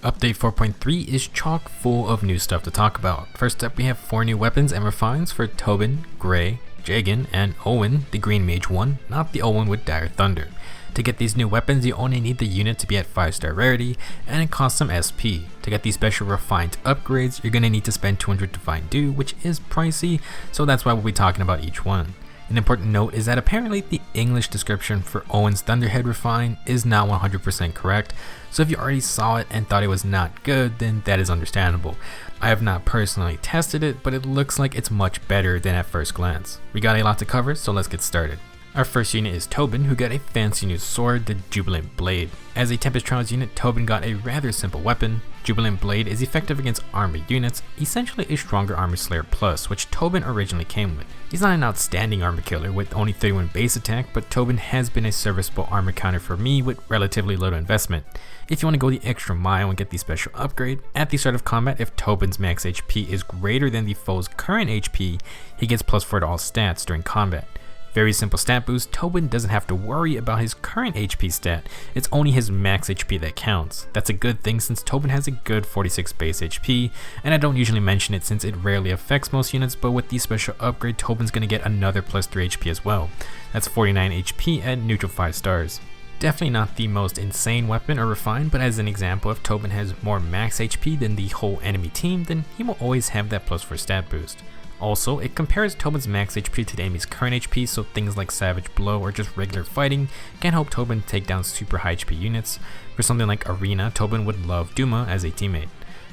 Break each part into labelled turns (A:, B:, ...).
A: Update 4.3 is chock full of new stuff to talk about. First up, we have 4 new weapons and refines for Tobin, Grey, Jagen, and Olwen, the Green Mage one, not the Olwen with Dire Thunder. To get these new weapons, you only need the unit to be at 5-star rarity, and it costs some SP. To get these special refined upgrades, you're going to need to spend 200 Divine Dew, which is pricey, so that's why we'll be talking about each one. An important note is that apparently the English description for Olwen's Thunderhead refine is not 100% correct, so if you already saw it and thought it was not good, then that is understandable. I have not personally tested it, but it looks like it's much better than at first glance. We got a lot to cover, so let's get started. Our first unit is Tobin, who got a fancy new sword, the Jubilant Blade. As a Tempest Trials unit, Tobin got a rather simple weapon. Jubilant Blade is effective against armored units, essentially a stronger Armor Slayer Plus, which Tobin originally came with. He's not an outstanding armor killer with only 31 base attack, but Tobin has been a serviceable armor counter for me with relatively little investment. If you want to go the extra mile and get the special upgrade, at the start of combat, if Tobin's max HP is greater than the foe's current HP, he gets +4 to all stats during combat. Very simple stat boost. Tobin doesn't have to worry about his current HP stat, it's only his max HP that counts. That's a good thing since Tobin has a good 46 base HP, and I don't usually mention it since it rarely affects most units, but with the special upgrade, Tobin's gonna get another +3 HP as well. That's 49 HP at neutral 5 stars. Definitely not the most insane weapon or refine, but as an example, if Tobin has more max HP than the whole enemy team, then he will always have that +4 stat boost. Also, it compares Tobin's max HP to the enemy's current HP, so things like Savage Blow or just regular fighting can help Tobin take down super high HP units. For something like Arena, Tobin would love Duma as a teammate.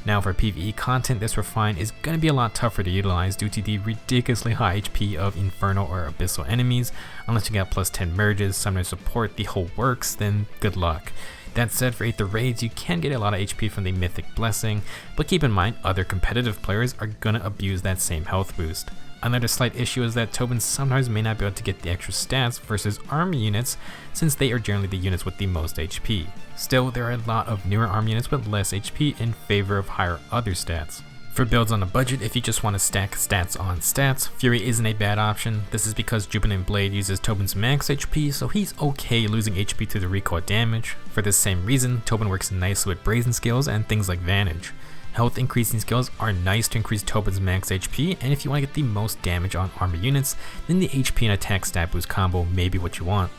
A: Now for PvE content, this refine is going to be a lot tougher to utilize due to the ridiculously high HP of Infernal or Abyssal enemies. Unless you got +10 merges, summoner support, the whole works, then good luck. That said, for Aether Raids, you can get a lot of HP from the Mythic Blessing, but keep in mind other competitive players are gonna abuse that same health boost. Another slight issue is that Tobin sometimes may not be able to get the extra stats versus army units since they are generally the units with the most HP. Still, there are a lot of newer army units with less HP in favor of higher other stats. For builds on a budget, if you just want to stack stats on stats, Fury isn't a bad option. This is because Jubilant Blade uses Tobin's max HP, so he's okay losing HP to the recoil damage. For this same reason, Tobin works nicely with Brazen skills and things like Vantage. Health increasing skills are nice to increase Tobin's max HP, and if you want to get the most damage on armor units, then the HP and attack stat boost combo may be what you want.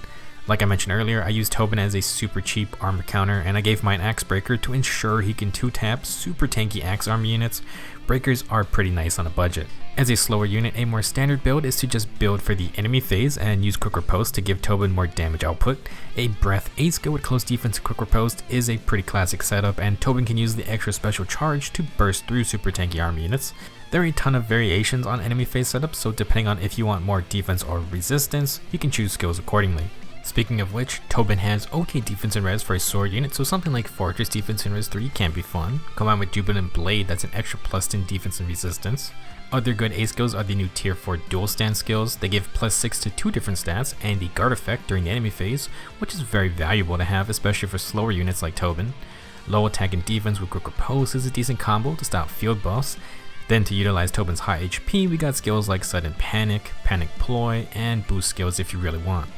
A: Like I mentioned earlier, I used Tobin as a super cheap armor counter, and I gave mine Axe Breaker to ensure he can 2-tap super tanky axe armor units. Breakers are pretty nice on a budget. As a slower unit, a more standard build is to just build for the enemy phase and use Quick Riposte to give Tobin more damage output. A Breath 8 skill with close defense and Quick Riposte is a pretty classic setup, and Tobin can use the extra special charge to burst through super tanky armor units. There are a ton of variations on enemy phase setups, so depending on if you want more defense or resistance, you can choose skills accordingly. Speaking of which, Tobin has okay defense and res for a sword unit, so something like Fortress defense and res 3 can be fun. Combined with Jubilant Blade, that's an extra +10 defense and resistance. Other good A skills are the new tier 4 dual stand skills. They give +6 to 2 different stats and the guard effect during the enemy phase, which is very valuable to have, especially for slower units like Tobin. Low attack and defense with Quick Riposte is a decent combo to stop field buffs. Then to utilize Tobin's high HP, we got skills like Sudden Panic, Panic Ploy, and boost skills if you really want.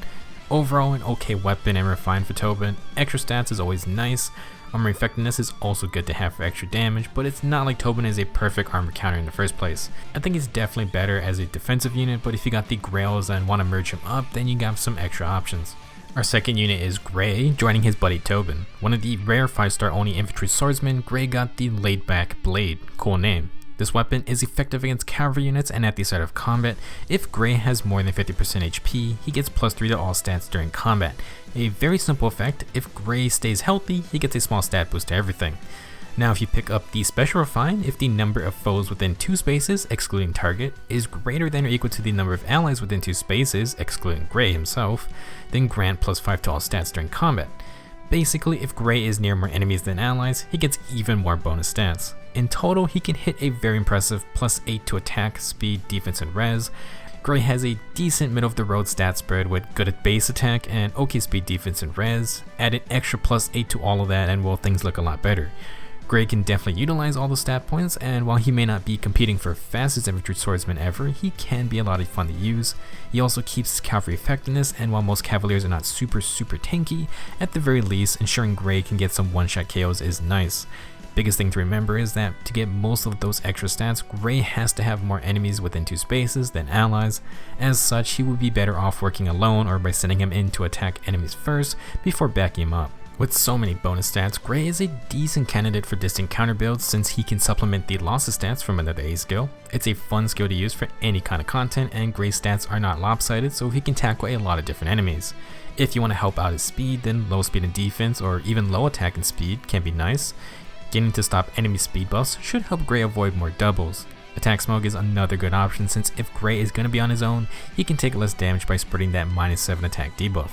A: Overall, an okay weapon and refine for Tobin. Extra stats is always nice. Armor effectiveness is also good to have for extra damage, but it's not like Tobin is a perfect armor counter in the first place. I think he's definitely better as a defensive unit, but if you got the Grails and want to merge him up, then you got some extra options. Our second unit is Grey, joining his buddy Tobin. One of the rare 5-star only infantry swordsmen, Grey got the laid back Blade, cool name. This weapon is effective against cavalry units, and at the start of combat, if Grey has more than 50% HP, he gets +3 to all stats during combat. A very simple effect. If Grey stays healthy, he gets a small stat boost to everything. Now if you pick up the special refine, if the number of foes within 2 spaces, excluding target, is greater than or equal to the number of allies within 2 spaces, excluding Grey himself, then grant +5 to all stats during combat. Basically, if Grey is near more enemies than allies, he gets even more bonus stats. In total, he can hit a very impressive +8 to attack, speed, defense, and res. Grey has a decent middle-of-the-road stat spread with good base attack and okay speed, defense, and res. Add an extra +8 to all of that and well, things look a lot better. Grey can definitely utilize all the stat points, and while he may not be competing for fastest infantry swordsman ever, he can be a lot of fun to use. He also keeps his cavalry effectiveness, and while most cavaliers are not super tanky, at the very least, ensuring Grey can get some one-shot KOs is nice. Biggest thing to remember is that to get most of those extra stats, Gray has to have more enemies within 2 spaces than allies. As such, he would be better off working alone or by sending him in to attack enemies first before backing him up. With so many bonus stats, Gray is a decent candidate for distant counter builds since he can supplement the losses stats from another A skill. It's a fun skill to use for any kind of content, and Gray's stats are not lopsided, so he can tackle a lot of different enemies. If you want to help out his speed, then low speed and defense or even low attack and speed can be nice. Getting to stop enemy speed buffs should help Gray avoid more doubles. Attack smoke is another good option since if Gray is going to be on his own, he can take less damage by spreading that -7 attack debuff.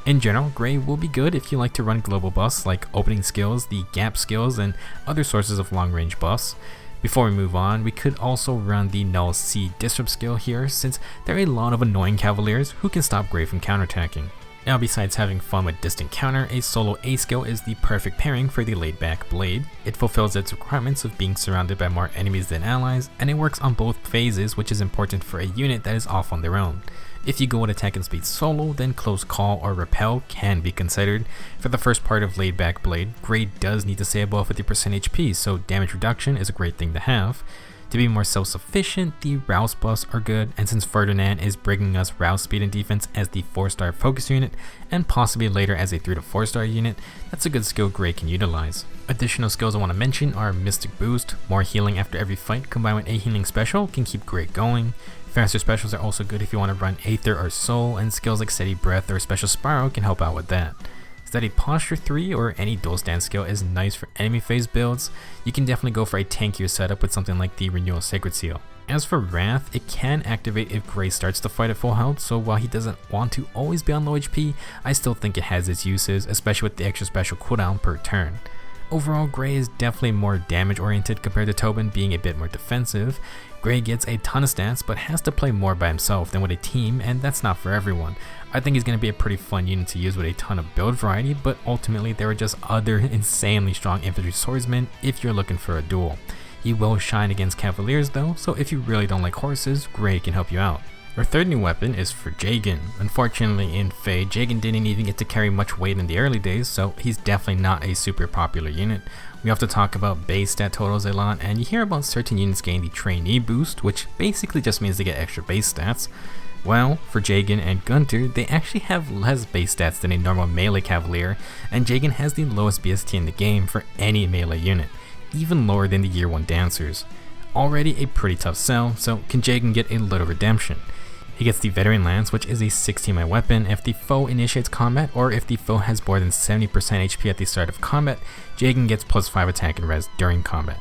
A: In general, Gray will be good if you like to run global buffs like opening skills, the gap skills, and other sources of long range buffs. Before we move on, we could also run the Null C Disrupt skill here since there are a lot of annoying cavaliers who can stop Gray from counterattacking. Now besides having fun with distant counter, a solo A skill is the perfect pairing for the laid back blade. It fulfills its requirements of being surrounded by more enemies than allies, and it works on both phases, which is important for a unit that is off on their own. If you go with attack and speed solo, then close call or repel can be considered. For the first part of laid back blade, Gray does need to stay above 50% HP, so damage reduction is a great thing to have. To be more self-sufficient, the Rouse buffs are good, and since Ferdinand is bringing us Rouse speed and defense as the 4-star focus unit, and possibly later as a 3 to 4-star unit, that's a good skill Gray can utilize. Additional skills I want to mention are Mystic Boost, more healing after every fight combined with a healing special can keep Gray going. Faster specials are also good if you want to run Aether or Soul, and skills like Steady Breath or Special Spiral can help out with that. Steady Posture 3 or any dual stance skill is nice for enemy phase builds. You can definitely go for a tankier setup with something like the Renewal Sacred Seal. As for Wrath, it can activate if Gray starts the fight at full health, so while he doesn't want to always be on low HP, I still think it has its uses, especially with the extra special cooldown per turn. Overall, Gray is definitely more damage oriented compared to Tobin being a bit more defensive. Gray gets a ton of stats but has to play more by himself than with a team, and that's not for everyone. I think he's going to be a pretty fun unit to use with a ton of build variety, but ultimately there are just other insanely strong infantry swordsmen if you're looking for a duel. He will shine against cavaliers though, so if you really don't like horses, Gray can help you out. Our third new weapon is for Jagen. Unfortunately in Fey, Jagen didn't even get to carry much weight in the early days, so he's definitely not a super popular unit. We have to talk about base stat totals a lot, and you hear about certain units getting the trainee boost, which basically just means they get extra base stats. Well, for Jagen and Gunter, they actually have less base stats than a normal melee cavalier, and Jagen has the lowest BST in the game for any melee unit, even lower than the year 1 dancers. Already a pretty tough sell, so can Jagen get a little redemption? He gets the Veteran Lance, which is a 16-man weapon if the foe initiates combat, or if the foe has more than 70% HP at the start of combat, Jagen gets +5 attack and res during combat.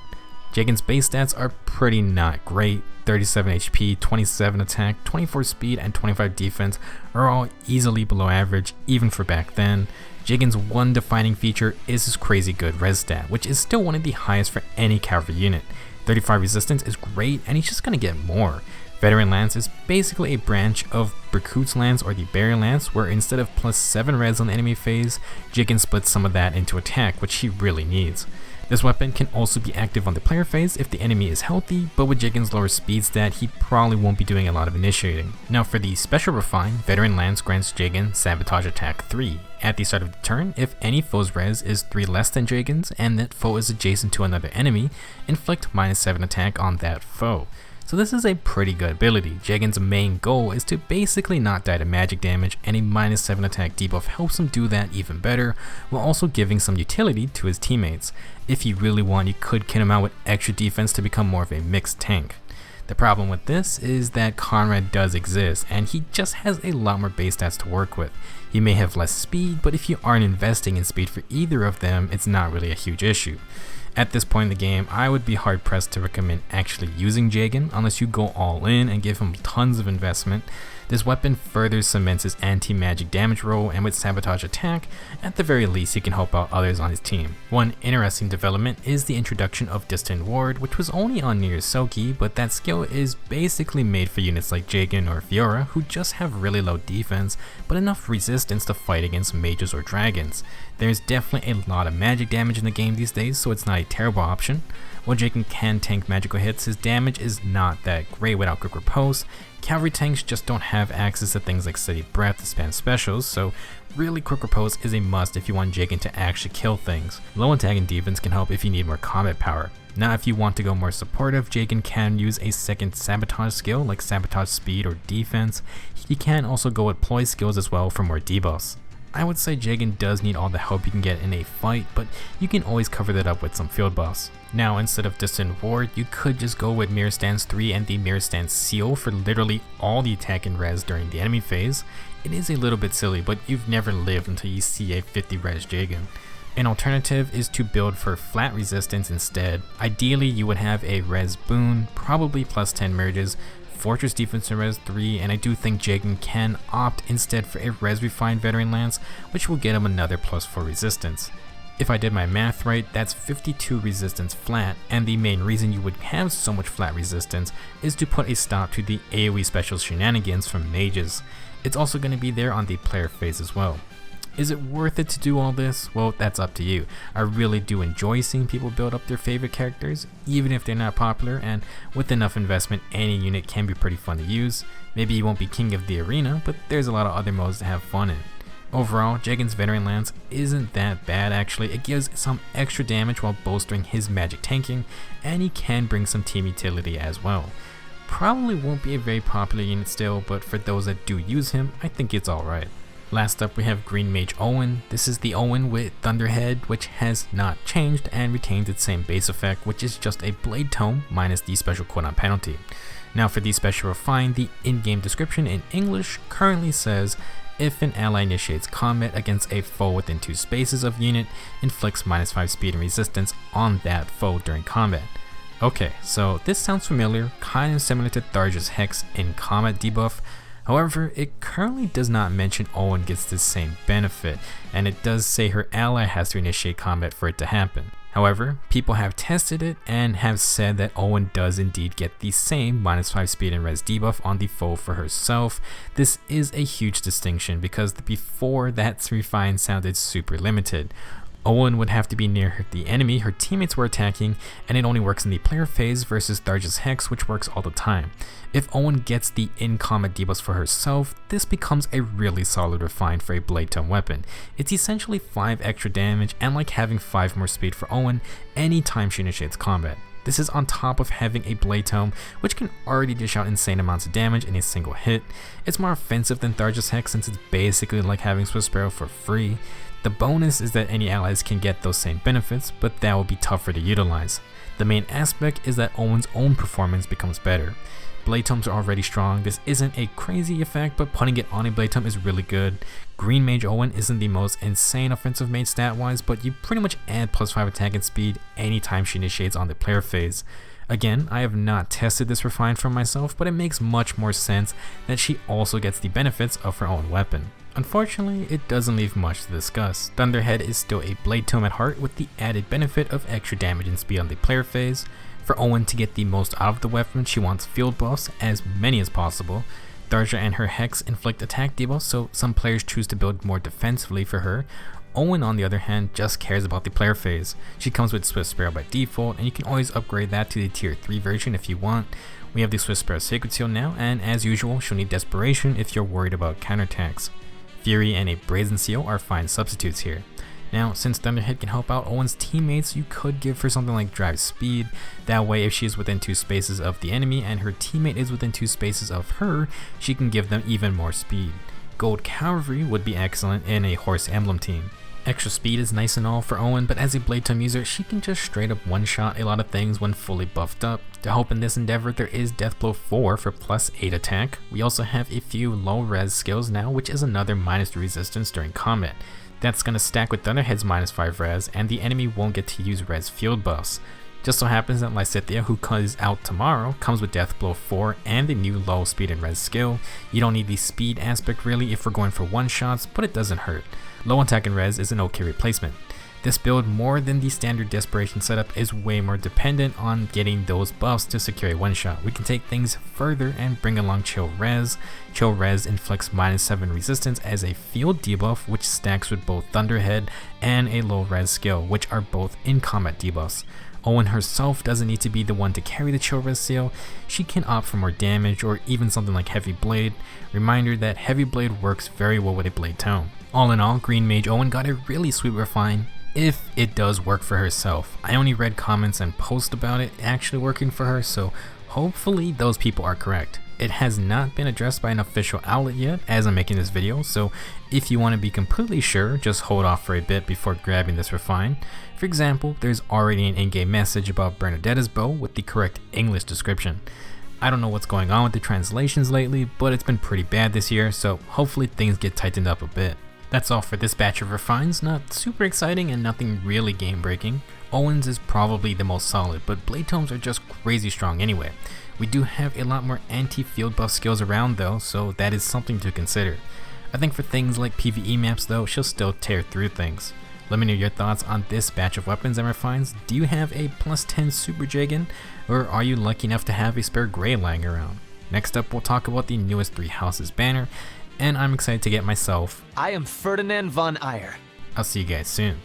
A: Jagen's base stats are pretty not great. 37 HP, 27 attack, 24 speed, and 25 defense are all easily below average, even for back then. Jagen's one defining feature is his crazy good res stat, which is still one of the highest for any cavalry unit. 35 resistance is great, and he's just gonna get more. Veteran Lance is basically a branch of Berkut's Lance or the Barrier Lance, where instead of +7 res on the enemy phase, Jagen splits some of that into attack, which he really needs. This weapon can also be active on the player phase if the enemy is healthy, but with Jagen's lower speed stat, he probably won't be doing a lot of initiating. Now for the special refine, Veteran Lance grants Jagen Sabotage Attack 3. At the start of the turn, if any foe's res is 3 less than Jagen's and that foe is adjacent to another enemy, inflict -7 attack on that foe. So this is a pretty good ability. Jagen's main goal is to basically not die to magic damage, and a -7 attack debuff helps him do that even better, while also giving some utility to his teammates. If you really want, you could kit him out with extra defense to become more of a mixed tank. The problem with this is that Conrad does exist, and he just has a lot more base stats to work with. He may have less speed, but if you aren't investing in speed for either of them, it's not really a huge issue. At this point in the game, I would be hard pressed to recommend actually using Jagen unless you go all in and give him tons of investment. This weapon further cements his anti-magic damage role, and with Sabotage Attack, at the very least he can help out others on his team. One interesting development is the introduction of Distant Ward, which was only on near Soki, but that skill is basically made for units like Jagen or Fiora who just have really low defense, but enough resistance to fight against mages or dragons. There's definitely a lot of magic damage in the game these days, so it's not a terrible option. While Jagen can tank magical hits, his damage is not that great without quick riposte. Cavalry tanks just don't have access to things like steady breath to spam specials, so really quick riposte is a must if you want Jagen to actually kill things. Low attack and defense can help if you need more combat power. Now if you want to go more supportive, Jagen can use a second sabotage skill like sabotage speed or defense. He can also go with ploy skills as well for more debuffs. I would say Jagen does need all the help you can get in a fight, but you can always cover that up with some field buffs. Now instead of Distant Ward, you could just go with Mirror Stance 3 and the Mirror Stance Seal for literally all the attack and res during the enemy phase. It is a little bit silly, but you've never lived until you see a 50 res Jagen. An alternative is to build for flat resistance instead. Ideally you would have a res boon, probably plus 10 merges, Fortress defense and res 3, and I do think Jagen can opt instead for a res refined veteran lance, which will get him another plus 4 resistance. If I did my math right, that's 52 resistance flat, and the main reason you would have so much flat resistance is to put a stop to the AoE special shenanigans from mages. It's also going to be there on the player phase as well. Is it worth it to do all this? Well, that's up to you. I really do enjoy seeing people build up their favorite characters, even if they're not popular, and with enough investment, any unit can be pretty fun to use. Maybe you won't be king of the arena, but there's a lot of other modes to have fun in. Overall, Jagen's veteran lance isn't that bad actually. It gives some extra damage while bolstering his magic tanking, and he can bring some team utility as well. Probably won't be a very popular unit still, but for those that do use him, I think it's alright. Last up we have Green Mage Olwen. This is the Olwen with Thunderhead, which has not changed and retains its same base effect, which is just a Blade Tome minus the special cooldown penalty. Now for the special refine, the in-game description in English currently says, if an ally initiates combat against a foe within 2 spaces of unit, inflicts minus 5 speed and resistance on that foe during combat. Okay, so this sounds familiar, kind of similar to Tharja's Hex in combat debuff. However, it currently does not mention Olwen gets this same benefit, and it does say her ally has to initiate combat for it to happen. However, people have tested it and have said that Olwen does indeed get the same minus 5 speed and res debuff on the foe for herself. This is a huge distinction because before that refine sounded super limited. Olwen would have to be near the enemy her teammates were attacking, and it only works in the player phase versus Tharja's Hex, which works all the time. If Olwen gets the in-combat debuffs for herself, this becomes a really solid refine for a Blade Tome weapon. It's essentially 5 extra damage and like having 5 more speed for Olwen anytime she initiates combat. This is on top of having a Blade Tome, which can already dish out insane amounts of damage in a single hit. It's more offensive than Tharja's Hex since it's basically like having Swift Sparrow for free. The bonus is that any allies can get those same benefits, but that will be tougher to utilize. The main aspect is that Olwen's own performance becomes better. Blade Tomes are already strong. This isn't a crazy effect, but putting it on a Blade Tome is really good. Green Mage Olwen isn't the most insane offensive mage stat wise, but you pretty much add plus 5 attack and speed anytime she initiates on the player phase. Again, I have not tested this refine for myself, but it makes much more sense that she also gets the benefits of her own weapon. Unfortunately, it doesn't leave much to discuss. Thunderhead is still a Blade Tome at heart with the added benefit of extra damage and speed on the player phase. For Olwen to get the most out of the weapon, she wants field buffs, as many as possible. Tharja and her Hex inflict attack debuffs, so some players choose to build more defensively for her. Olwen, on the other hand, just cares about the player phase. She comes with Swift Sparrow by default, and you can always upgrade that to the tier 3 version if you want. We have the Swift Sparrow Sacred Seal now, and as usual, she'll need Desperation if you're worried about counterattacks. Fury and a Brazen Seal are fine substitutes here. Now, since Thunderhead can help out Olwen's teammates, you could give her something like Drive Speed. That way, if she is within 2 spaces of the enemy and her teammate is within 2 spaces of her, she can give them even more speed. Gold Cavalry would be excellent in a Horse Emblem team. Extra speed is nice and all for Olwen, but as a Blade Tome user, she can just straight up one-shot a lot of things when fully buffed up. To help in this endeavor, there is Deathblow 4 for plus 8 attack. We also have a few low res skills now, which is another minus 3 resistance during combat. That's going to stack with Thunderhead's minus 5 res, and the enemy won't get to use res field buffs. Just so happens that Lysithea, who comes out tomorrow, comes with Deathblow 4 and the new low speed and res skill. You don't need the speed aspect really if we're going for one-shots, but it doesn't hurt. Low attack and res is an okay replacement. This build, more than the standard Desperation setup, is way more dependent on getting those buffs to secure a one-shot. We can take things further and bring along Chill Res. Chill Res inflicts -7 resistance as a field debuff, which stacks with both Thunderhead and a low res skill, which are both in combat debuffs. Olwen herself doesn't need to be the one to carry the Chill Res seal. She can opt for more damage or even something like Heavy Blade. Reminder that Heavy Blade works very well with a blade tome. All in all, Green Mage Olwen got a really sweet refine, if it does work for herself. I only read comments and posts about it actually working for her, so hopefully those people are correct. It has not been addressed by an official outlet yet as I'm making this video, so if you want to be completely sure, just hold off for a bit before grabbing this refine. For example, there's already an in-game message about Bernadetta's bow with the correct English description. I don't know what's going on with the translations lately, but it's been pretty bad this year, so hopefully things get tightened up a bit. That's all for this batch of refines, not super exciting and nothing really game breaking. Olwen's is probably the most solid, but blade tomes are just crazy strong anyway. We do have a lot more anti-field buff skills around though, so that is something to consider. I think for things like PvE maps though, she'll still tear through things. Let me know your thoughts on this batch of weapons and refines. Do you have a +10 Super Jagen, or are you lucky enough to have a spare gray lying around? Next up, we'll talk about the newest 3 Houses banner, and I'm excited to get myself.
B: I am Ferdinand von Eyre.
A: I'll see you guys soon.